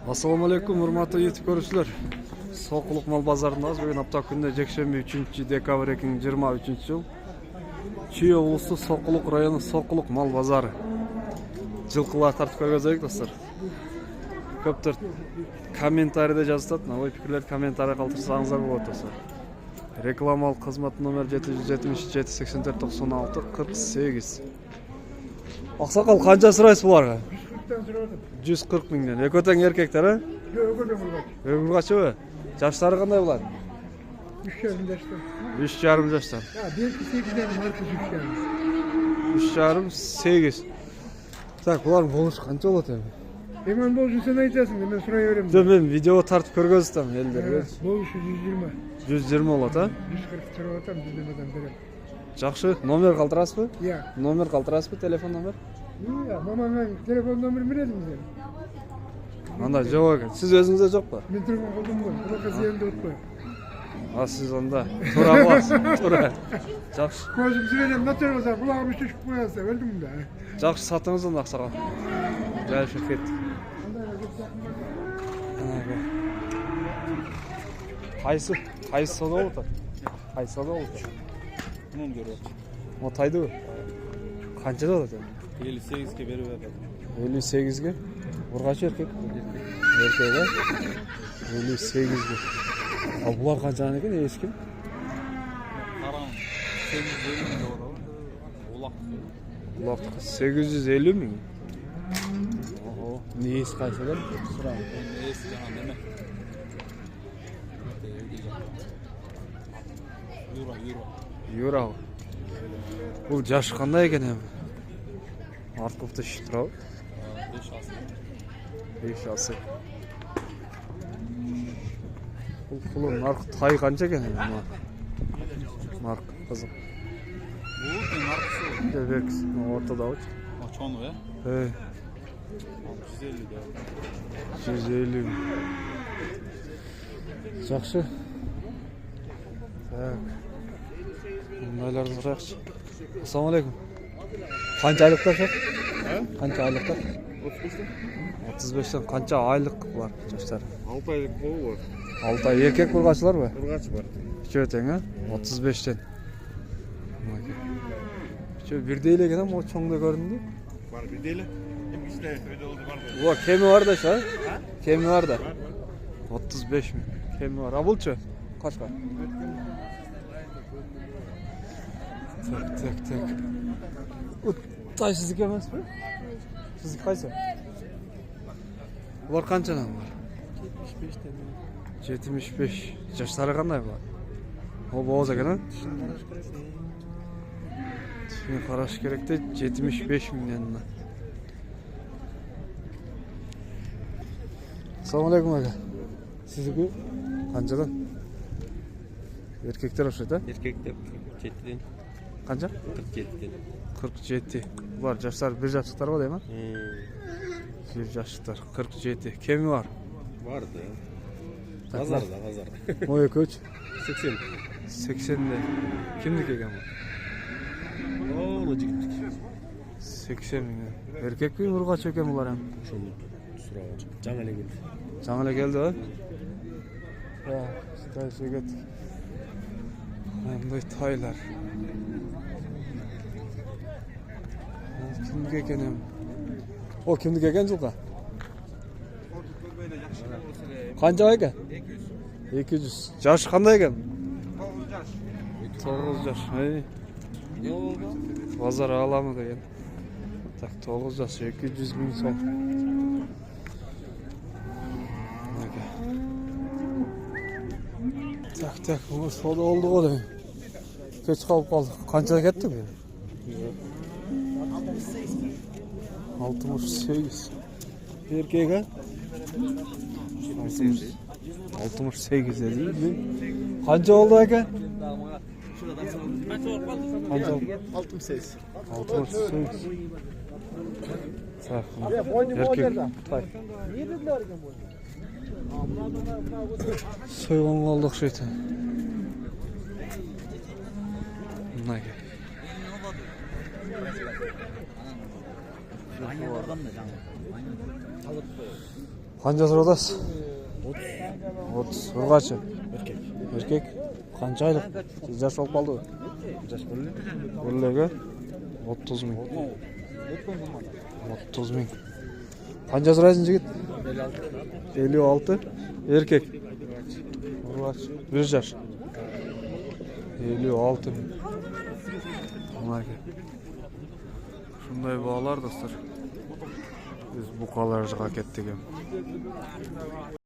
Assalamu alaikum, урматтуу YouTube көрүүчүлөр. Сокулук мал базарындабыз. Бүгүн апта күндө жекшемби 3-декабрь 2023-жыл. Чүй облусту Сокулук району Сокулук мал базары. Жылкылар тартып көргөзөйүк достор. Көптөр комментарийде жазышат, ой пикирлерди комментарий калтырсаңыздар болот достор. Рекламалык кызмат номер 777 84 96 48. Аксакал канча сурайсыз буларга? 140 миңден. Экөтең эркектер, а? Өгүр качыбы? Жаштары кандай булат? 3,5 жаштар. 3,5-8. Так, булар болуш канча болот эми? Эмен болушу сен айтасың, мен сурай берем. Жок, мен видео тартып көргөзөтөм элдерге. Болушу 120. 120 болот, а? 140 сурап атам, 120 берем. Жакшы, номер калтырасызбы? Иә. Номер калтырасызбы, телефон номер? Иә, мамаңа телефон номер бередиң сен. Анда жок экен. Сиз өзүңүздө жокпу? Мен телефон колдум го, буга зыянды отпой. А сиз анда туура кыласыз, туура. Жакшы. Көзүм сиренем начар болса, булагым түшүп коёсуң, өлдүм да. Жакшы, сатыңыз анда аксага. Жайшы кет. Кайсы сауда болот? Кайсы сауда болот? Мун көрөт. Мотайдыбы? Канчада болот эми? 58-ге берип атат. 58-ге? Ургачы эркек? Эркек, а? 58-ге. А булар канчадан экен, эским? Караң 850 миң болот. Улак. Улак 850 миң. Ого, нейс кайсыдан? Сурам. Эс жана неме? Юра. Бул жаш кандай экен эми? Арткылыкты ишип турабы? 5 асы. Бул нарк тай канча экен эми? Нарк кызык. Бул наркысы. Дебекс, ортодабы. Чону, э? 150 да. 150. Жакшы. Так. Мыналарды сурайыкчы. Ассаламу алейкум. Канча айлыктар шок? Канча айлыктар? 35-тен канча айлык булар жаштар? 6 айлык болу бар. 6 ай эркек бургачылар бы? Бургач бар. Үчөө тең, а? 35-тен. Үчөө бирдей эле экен, а чоңдо көрүндү. Бар бирдей эле. Эми кичине өйдө болду бар. Уа, кеми бар да ша? Кеми бар да. 35 миң. Кеми бар. А булчу? Качка? Так. Тай сиздики эмеспи? Сиздики кайсы? Булар канчадан бар? 75. Жаштары кандай булар? Ол бооз экен, а? Тишине караш керек де 75 миңден. Assalamu alaikum aka. Sizdiki qanchadan? Erkekler o'xshaydi, a? Erkekler 47'den. Qancha? 47'den. 47. Bular yoshlar bir yoshliqlar bo'l deyman. Bir yoshliqlar 47. Kemi var? Vardı. Pazarda. Moya ko'ch 80. 80 de. Kimniki ekan bu? Onu jigitlik. 80 ming. Erkek mi urg'ach ekan bular ham? Şunu surab. Жаңа эле келди. Жаңа эле келди, а? Ya, Xitoy söget. Bunday taylar. Kimniki ekan ham? O kimniki ekan жылqa? Qancha ekan? 200. Yosh qanday ekan? 9 yosh. Ey. Bozor alamı degan. Tak 9 yosh 200 ming so'm. Tak, bu soda oldu o da. Geç kalıp kaldık. Kançada gitti mi? 68. Erkek ha? 68 dedi mi? Kança oldu eken? Kança oldu? 68. 68. Tak, erkek. Tak. Soygan kaldık şeytan. Bunlar gel. Qancha so'radasiz? 30. Urg'achi. Erkek. Erkek. Qancha oylik? Siz yosh olib qoldi. Yaş böyle. O'rlaga 30 ming. 30 ming. Qancha so'raysiz yigit? 56. Erkek. Urg'achi. Bir yaş. 56 ming. Mana shunday bog'lar do'stlar. Biz buqalarga ketdik ham.